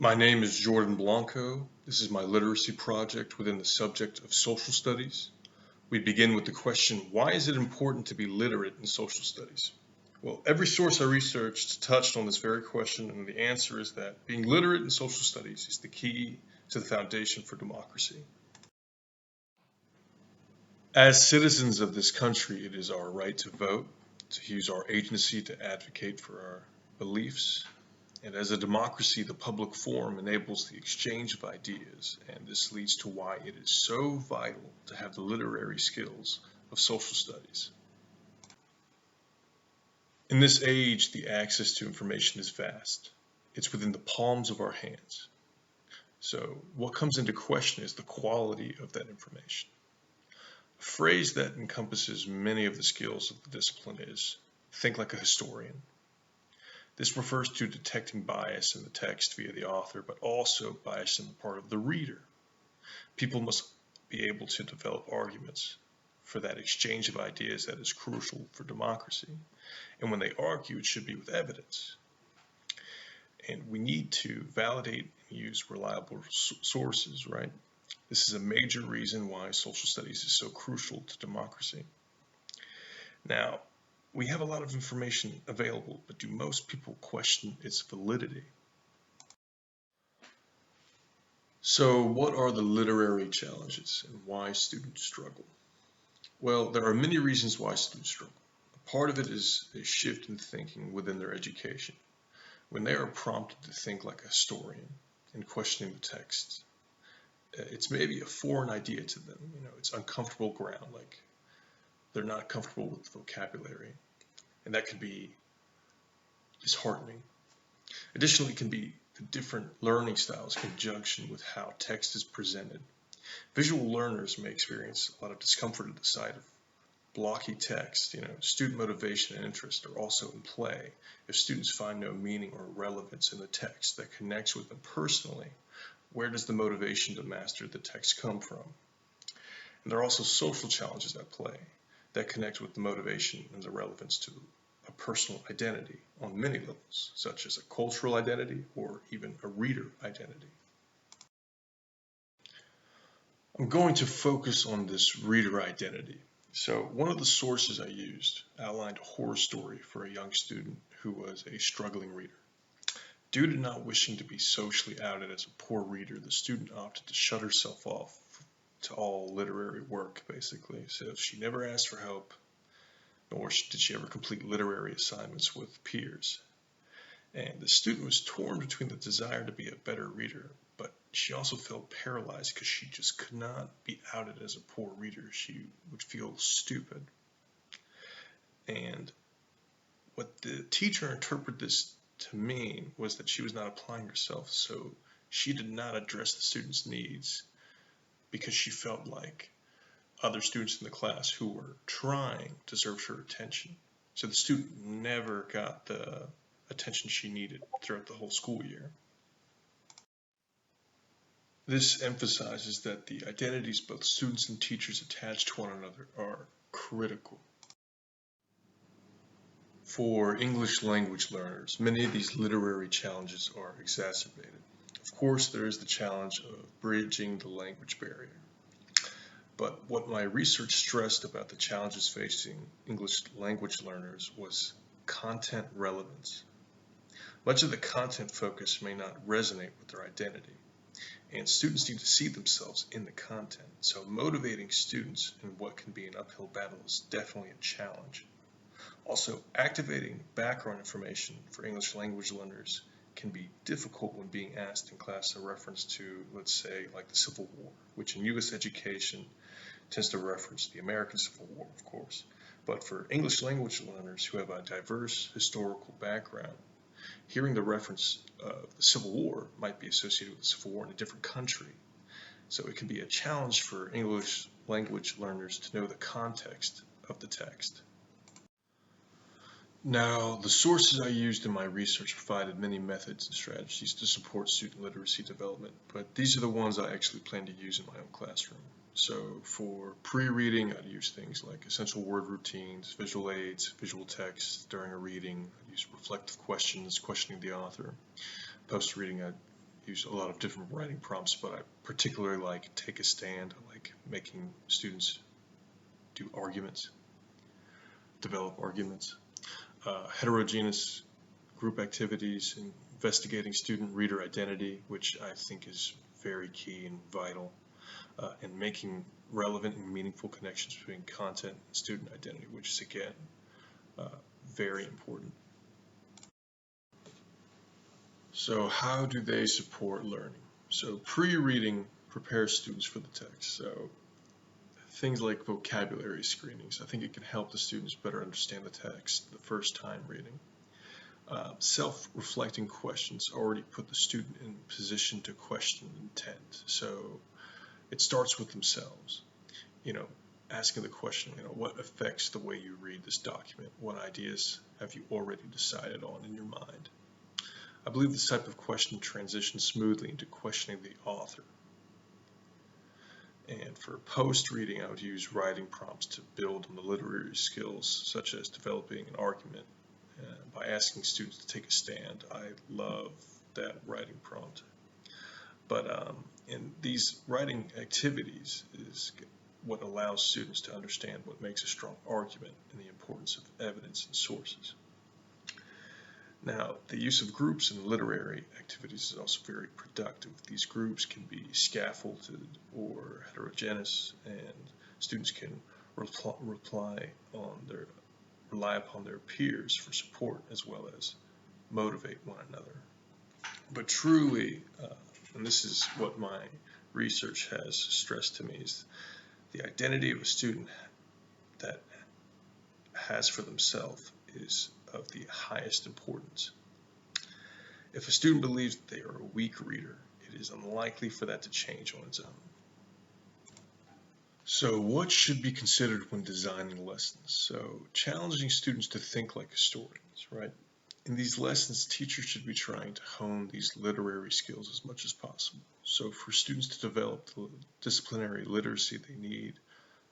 My name is Jordan Blanco. This is my literacy project within the subject of social studies. We begin with the question, why is it important to be literate in social studies? Well, every source I researched touched on this very question, and the answer is that being literate in social studies is the key to the foundation for democracy. As citizens of this country, it is our right to vote, to use our agency to advocate for our beliefs, and as a democracy, the public forum enables the exchange of ideas, and this leads to why it is so vital to have the literary skills of social studies. In this age, the access to information is vast. It's within the palms of our hands. So, what comes into question is the quality of that information. A phrase that encompasses many of the skills of the discipline is think like a historian. This refers to detecting bias in the text via the author, but also bias on the part of the reader. People must be able to develop arguments for that exchange of ideas that is crucial for democracy. And when they argue, it should be with evidence. And we need to validate and use reliable sources, right? This is a major reason why social studies is so crucial to democracy. Now, we have a lot of information available, but do most people question its validity? So, what are the literary challenges and why students struggle? Well, there are many reasons why students struggle. A part of it is a shift in thinking within their education. When they are prompted to think like a historian and questioning the text, it's maybe a foreign idea to them. It's uncomfortable ground, like they're not comfortable with the vocabulary, and that could be disheartening. Additionally, it can be the different learning styles in conjunction with how text is presented. Visual learners may experience a lot of discomfort at the sight of blocky text. Student motivation and interest are also in play. If students find no meaning or relevance in the text that connects with them personally, where does the motivation to master the text come from? And there are also social challenges at play that connect with the motivation and the relevance to a personal identity on many levels, such as a cultural identity or even a reader identity. I'm going to focus on this reader identity. So one of the sources I used outlined a horror story for a young student who was a struggling reader. Due to not wishing to be socially outed as a poor reader, the student opted to shut herself off to all literary work, basically. So she never asked for help, nor did she ever complete literary assignments with peers. And the student was torn between the desire to be a better reader, but she also felt paralyzed because she just could not be outed as a poor reader. She would feel stupid. And what the teacher interpreted this to mean was that she was not applying herself, so she did not address the student's needs because she felt like other students in the class who were trying deserved her attention. So the student never got the attention she needed throughout the whole school year. This emphasizes that the identities both students and teachers attach to one another are critical. For English language learners, many of these literary challenges are exacerbated. Of course, there is the challenge of bridging the language barrier. But what my research stressed about the challenges facing English language learners was content relevance. Much of the content focus may not resonate with their identity, and students need to see themselves in the content. So motivating students in what can be an uphill battle is definitely a challenge. Also, activating background information for English language learners can be difficult when being asked in class a reference to, let's say, like the Civil War, which in U.S. education tends to reference the American Civil War, of course. But for English language learners who have a diverse historical background, hearing the reference of the Civil War might be associated with the Civil War in a different country. So it can be a challenge for English language learners to know the context of the text. Now, the sources I used in my research provided many methods and strategies to support student literacy development, but these are the ones I actually plan to use in my own classroom. So for pre-reading, I'd use things like essential word routines, visual aids, visual text during a reading. I'd use reflective questions, questioning the author. Post-reading, I'd use a lot of different writing prompts, but I particularly like take a stand. I like making students do arguments, develop arguments, heterogeneous group activities, investigating student reader identity, which I think is very key and vital, and making relevant and meaningful connections between content and student identity, which is again uh, very important. So how do they support learning? So pre-reading prepares students for the text. So things like vocabulary screenings, I think it can help the students better understand the text the first time reading. Self-reflecting questions already put the student in position to question intent. So it starts with themselves, you know, asking the question, what affects the way you read this document? What ideas have you already decided on in your mind? I believe this type of question transitions smoothly into questioning the author. And for post-reading, I would use writing prompts to build on the literary skills, such as developing an argument by asking students to take a stand. I love that writing prompt. But in these writing activities is what allows students to understand what makes a strong argument and the importance of evidence and sources. Now, the use of groups in literary activities is also very productive. These groups can be scaffolded or heterogeneous, and students can rely upon their peers for support as well as motivate one another. But truly, and this is what my research has stressed to me, is the identity of a student that has for themselves is of the highest importance. If a student believes that they are a weak reader, it is unlikely for that to change on its own. So what should be considered when designing lessons? So challenging students to think like historians, right? In these lessons, teachers should be trying to hone these literary skills as much as possible. So for students to develop the disciplinary literacy they need,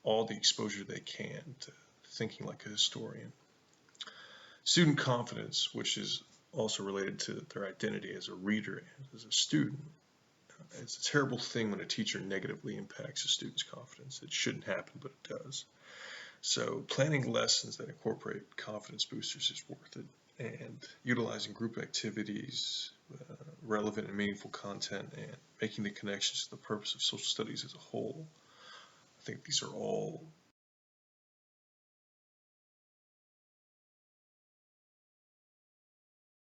all the exposure they can to thinking like a historian. Student confidence, which is also related to their identity as a reader and as a student. It's a terrible thing when a teacher negatively impacts a student's confidence. It shouldn't happen, but it does. So planning lessons that incorporate confidence boosters is worth it. And utilizing group activities, relevant and meaningful content, and making the connections to the purpose of social studies as a whole. I think these are all